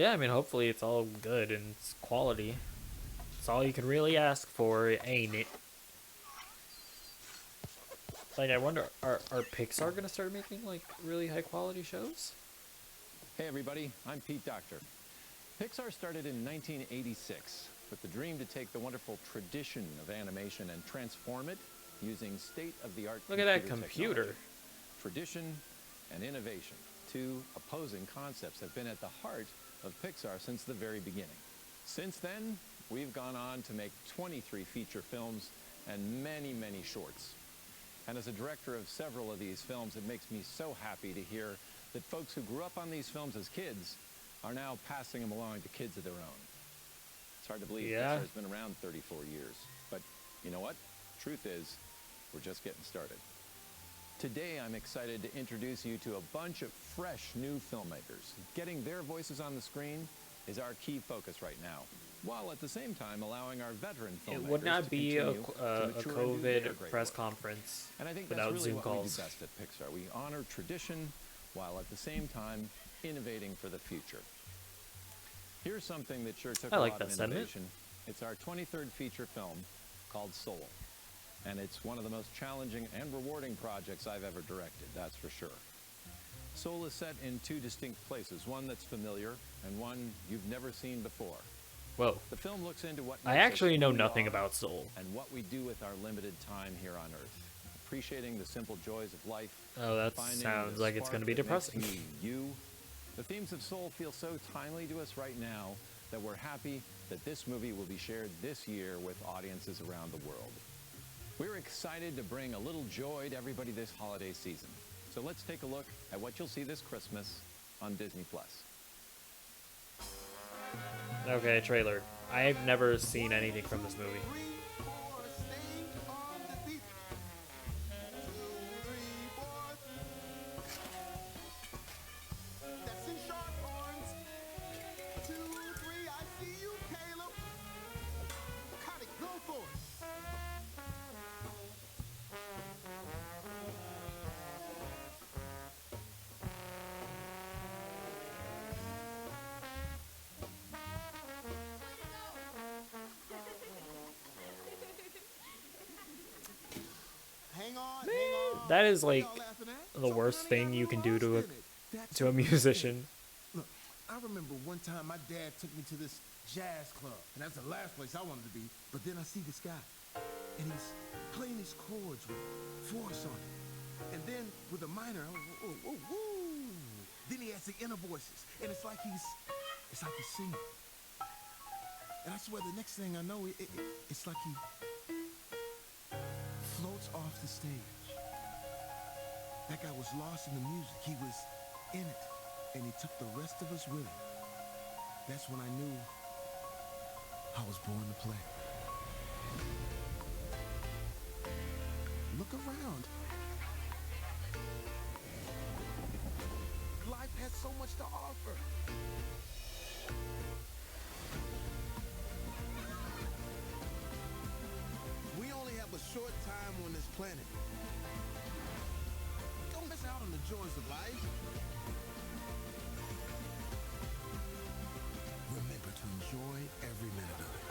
Yeah, I mean, hopefully it's all good and it's quality. It's all you can really ask for, ain't it? Like, I wonder, are Pixar gonna start making like really high quality shows? Hey everybody, I'm Pete Doctor. Pixar started in 1986 with the dream to take the wonderful tradition of animation and transform it using state-of-the-art Look at that technology. computer. Tradition and innovation, two opposing concepts, have been at the heart of Pixar since the very beginning. Since then, we've gone on to make 23 feature films and many, many shorts. And as a director of several of these films, it makes me so happy to hear that folks who grew up on these films as kids are now passing them along to kids of their own. It's hard to believe Pixar's been around 34 years. But you know what? Truth is, we're just getting started. Today, I'm excited to introduce you to a bunch of fresh new filmmakers. Getting their voices on the screen is our key focus right now, while at the same time allowing our veteran filmmakers It would not be a COVID press work. conference And I think that's without really Zoom what calls. we do best at Pixar. We honor tradition while at the same time innovating for the future. Here's something that sure took I a like lot that of sentiment. innovation. It's our 23rd feature film called Soul. And it's one of the most challenging and rewarding projects I've ever directed, that's for sure. Soul is set in two distinct places, one that's familiar and one you've never seen before. Whoa. The film looks into what I makes us actually know who we nothing are about Soul. and what we do with our limited time here on Earth. Appreciating the simple joys of life. Oh, that finding sounds the like it's spark going to be that makes depressing. you. The themes of Soul feel so timely to us right now that we're happy that this movie will be shared this year with audiences around the world. We're excited to bring a little joy to everybody this holiday season. So let's take a look at what you'll see this Christmas on Disney+. Okay, trailer. I've never seen anything from this movie. Hang on, That is like the worst thing you can do to a musician. Look, I remember one time my dad took me to this jazz club, and that's the last place I wanted to be. But then I see this guy, and he's playing these chords with force on it, and then with a minor. Then he has the inner voices, and it's like he's singing. And I swear, the next thing I know, it's like he floats off the stage. That guy was lost in the music. He was in it. And he took the rest of us with him. That's when I knew I was born to play. Look around. Life has so much to offer. We only have a short time on this planet. Don't miss out on the joys of life. Remember to enjoy every minute of it.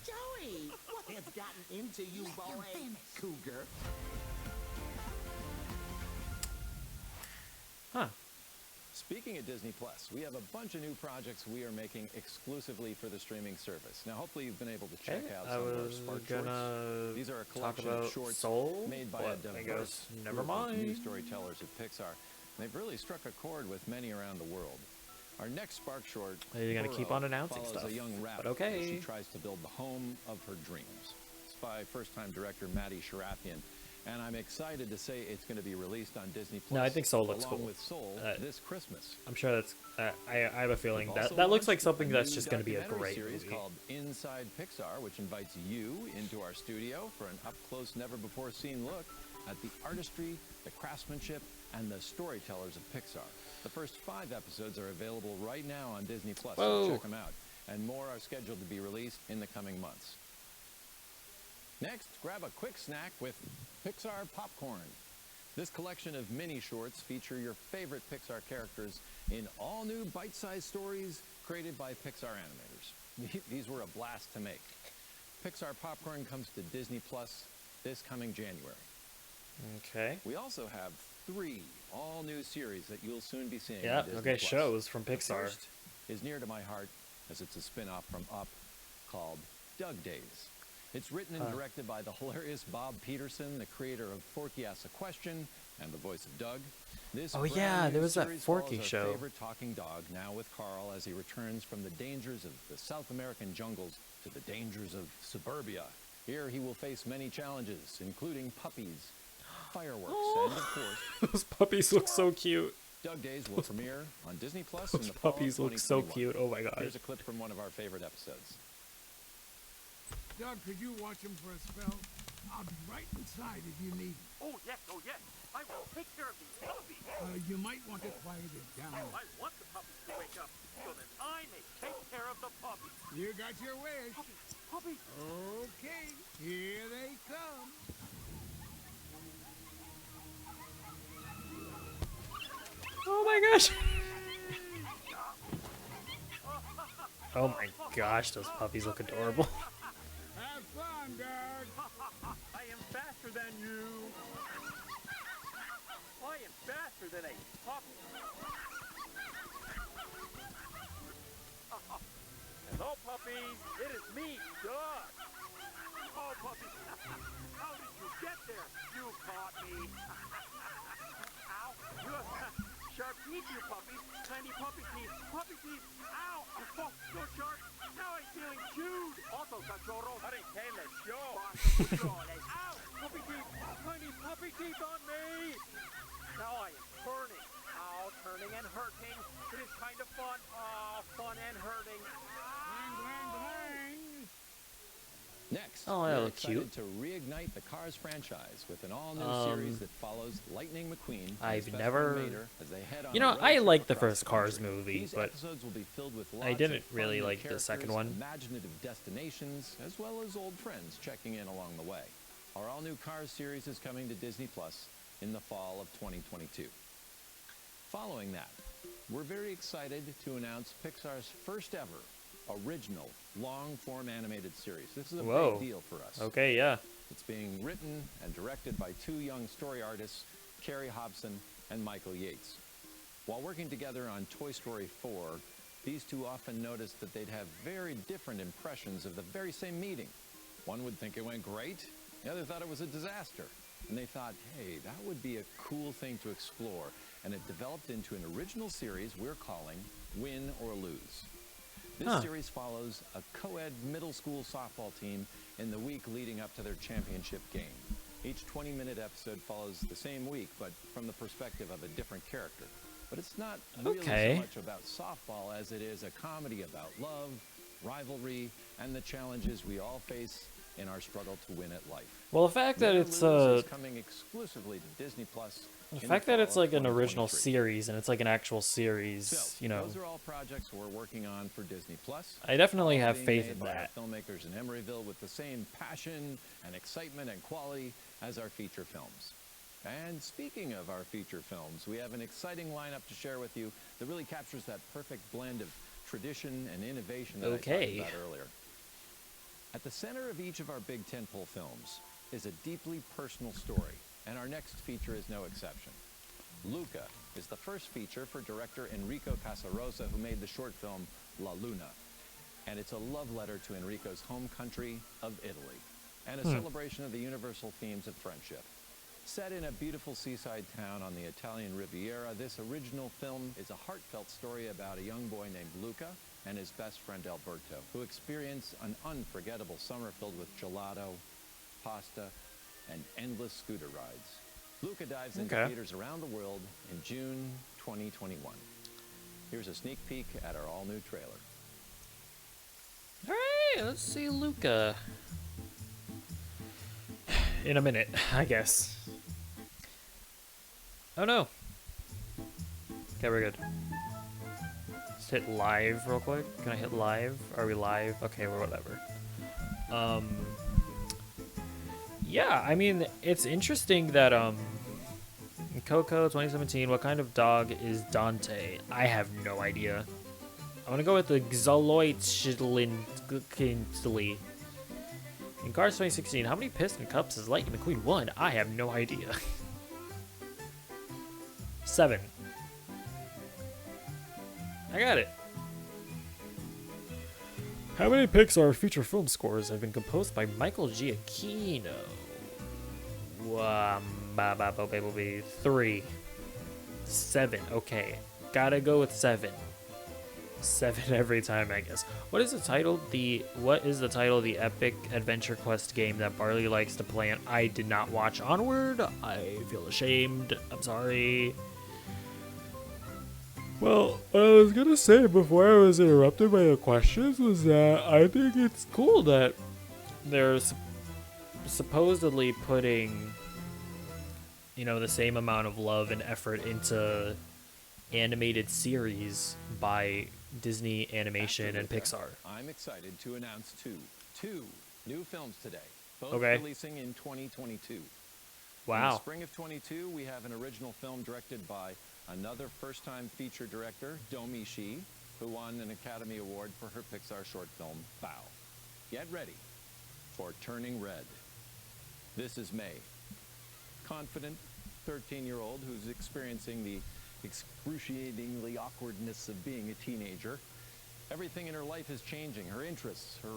Joey, what has gotten into you, boy? Cougar. Huh. Speaking of Disney+, we have a bunch of new projects we are making exclusively for the streaming service. Now, hopefully you've been able to check out I some of our was Spark gonna shorts. These are a talk collection about of shorts Soul, made by but a I diverse guess never group of new mind. storytellers at Pixar. They've really struck a chord with many around the world. Our next Spark short, You're gonna keep Burrow, on announcing follows stuff, a young but rabbit okay. as she tries to build the home of her dreams. It's by first-time director Maddie Sharafian. And I'm excited to say it's going to be released on Disney+. No, I think Soul looks along cool. with Soul this Christmas. I'm sure that's. I have a feeling We've that also looks like launched something a that's new just going to be a documentary great series movie. called Inside Pixar, which invites you into our studio for an up-close, never-before-seen look at the artistry, the craftsmanship, and the storytellers of Pixar. The first 5 episodes are available right now on Disney+, so Whoa. check them out. And more are scheduled to be released in the coming months. Next, grab a quick snack with Pixar popcorn. This collection of mini shorts feature your favorite Pixar characters in all new bite-sized stories created by Pixar animators. These were a blast to make. Pixar Popcorn comes to Disney Plus this coming January. Okay. We also have 3 all-new series that you'll soon be seeing Yeah, on Disney okay, Plus. shows from The Pixar. first is near to my heart as it's a spin-off from Up called Doug Days. It's written and directed by the hilarious Bob Peterson, the creator of Forky Asks a Question and the voice of Doug. This Oh, yeah, brand-new there was that series Forky follows show. our favorite talking dog, now with Carl, as he returns from the dangers of the South American jungles to the dangers of suburbia. Here he will face many challenges, including puppies, fireworks, and of course, Those puppies look so cute. Doug Days will premiere on Disney Plus in Those the fall of puppies look so 2021. cute. Oh my gosh. Here's a clip from one of our favorite episodes. Doug, could you watch him for a spell? I'll be right inside if you need. Oh, yes, oh, yes. I will take care of these puppies. You might want to quiet it down. I want the puppies to wake up so that I may take care of the puppies. You got your wish. Puppies. Okay, here they come. Oh my gosh. Oh my gosh, those puppies look adorable. Have fun, Doug. I am faster than you. I am faster than a puppy. Hello, puppies. It is me, Doug. Oh, puppies. How did you get there? You caught me. Ow. Sharp teeth, you puppies. Tiny puppy teeth. Puppy teeth. Ow. Oh, so sharp. Now I'm feeling chewed. Also, cachorro. Areteles, yo. Ow. Puppy teeth. Tiny puppy teeth on me. Now I am turning. Ow, turning and hurting. It is kind of fun. Oh, fun and hurting. Bang, bang, bang. Next, Oh, that we're looks excited cute. to reignite the Cars franchise with an all-new series that follows Lightning McQueen and I've his best never- friend Mater as they head on You a know, road I trip liked the across first Cars country. movie, These but episodes will be filled with I lots didn't of fun really new like the second characters, one. imaginative destinations, as well as old friends checking in along the way. Our all-new Cars series is coming to Disney Plus in the fall of 2022. Following that, we're very excited to announce Pixar's first ever original long-form animated series. This is a Whoa. big deal for us. Okay, yeah. It's being written and directed by 2 young story artists, Carrie Hobson and Michael Yates. While working together on Toy Story 4, these 2 often noticed that they'd have very different impressions of the very same meeting. One would think it went great, the other thought it was a disaster. And they thought, hey, that would be a cool thing to explore. And it developed into an original series we're calling Win or Lose. This series follows a co-ed middle school softball team in the week leading up to their championship game. Each 20-minute episode follows the same week, but from the perspective of a different character. But it's not really Okay. so much about softball as it is a comedy about love, rivalry, and the challenges we all face in our struggle to win at life. Well, the fact that Win or it's Lose is coming exclusively to Disney Plus. the in fact that fall it's of like an original 2023. series and it's like an actual series, So, you know, those are all projects we're working on for Disney Plus. I definitely All have being faith made in by our that. filmmakers in Emeryville with the same passion and excitement and quality as our feature films. And speaking of our feature films, we have an exciting lineup to share with you that really captures that perfect blend of tradition and innovation that I Okay. talked about earlier. At the center of each of our big tentpole films is a deeply personal story, and our next feature is no exception. Luca is the first feature for director Enrico Casarosa, who made the short film La Luna. And it's a love letter to Enrico's home country of Italy, and a celebration of the universal themes of friendship. Set in a beautiful seaside town on the Italian Riviera, this original film is a heartfelt story about a young boy named Luca and his best friend Alberto, who experience an unforgettable summer filled with gelato, pasta, and endless scooter rides. Luca dives into Okay. theaters around the world in June 2021. Here's a sneak peek at our all-new trailer. All right, let's see Luca. In a minute, I guess. Oh no. Okay, we're good. Just hit live real quick. Can I hit live? Are we live? Okay, we're whatever. Yeah, I mean, it's interesting that Coco 2017. What kind of dog is Dante? I have no idea. I'm gonna go with the Xoloitzli. In Cars 2016, how many Piston Cups has Lightning McQueen won? I have no idea. 7. I got it. How many Pixar feature film scores have been composed by Michael Giacchino? 3. 7. Okay. Gotta go with 7. 7 every time, I guess. What is the title of the epic adventure quest game that Barley likes to play? And I did not watch Onward. I feel ashamed. I'm sorry. Well, what I was gonna say before I was interrupted by the questions was that I think it's cool that they're supposedly putting, you know, the same amount of love and effort into animated series by Disney Animation and Pixar. I'm excited to announce two new films today, both Okay. releasing in 2022. In the Wow. spring of 22, we have an original film directed by another first-time feature director, Domi Shi, who won an Academy Award for her Pixar short film, Bao. Get ready for Turning Red. This is May. Confident 13-year-old who's experiencing the excruciatingly awkwardness of being a teenager. Everything in her life is changing. Her interests, her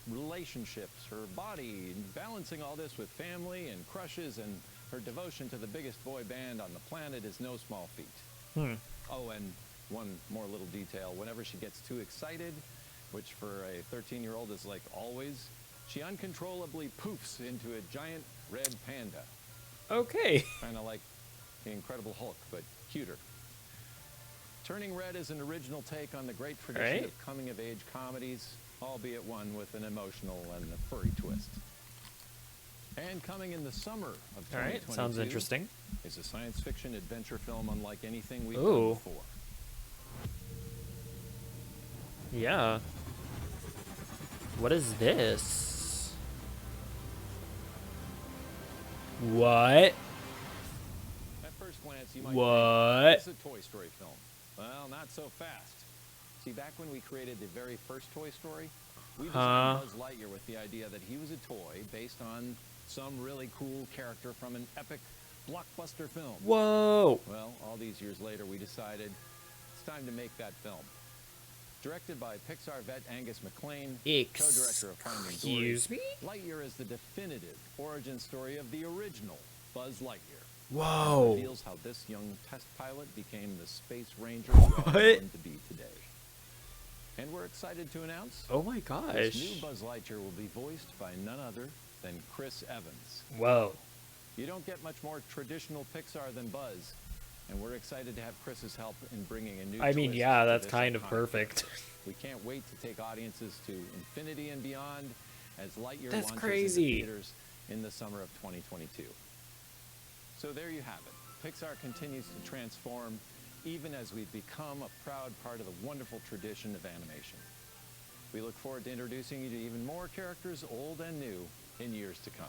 relationships, her body, and balancing all this with family and crushes, and her devotion to the biggest boy band on the planet is no small feat. Oh, and one more little detail. Whenever she gets too excited, which for a 13-year-old is like always, she uncontrollably poofs into a giant red panda. Okay. Kind of like the Incredible Hulk, but cuter. Turning Red is an original take on the great tradition Right. of coming-of-age comedies, albeit one with an emotional and a furry twist. And coming in the summer of 2022 All right. Sounds interesting. is a science fiction adventure film unlike anything we've Ooh. done before. Yeah. What is this? What? At first glance, you might What? think it's a Toy Story film. Well, not so fast. See, back when we created the very first Toy Story, we designed Buzz Lightyear with the idea that he was a toy based on some really cool character from an epic blockbuster film. Whoa. Well, all these years later, we decided it's time to make that film. Directed by Pixar vet Angus MacLane, co-director of Finding Dory, Excuse me? Lightyear is the definitive origin story of the original Buzz Lightyear. Whoa. Reveals how this young test pilot became the space ranger we all know What? him to be today. And we're excited to announce Oh my this gosh. new Buzz Lightyear will be voiced by none other than Chris Evans. Whoa. You don't get much more traditional Pixar than Buzz, and we're excited to have Chris's help in bringing a new I mean, twist yeah, to that's this kind of iconic perfect. character. We can't wait to take audiences to infinity and beyond as Lightyear That's launches crazy. into theaters in the summer of 2022. So there you have it. Pixar continues to transform even as we've become a proud part of the wonderful tradition of animation. We look forward to introducing you to even more characters, old and new, in years to come.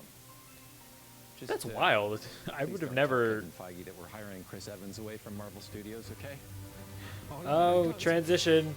Just, That's wild. I please would have don't never. tell Kevin Feige that we're hiring Chris Evans away from Marvel Studios, okay? here he Oh, goes. transition.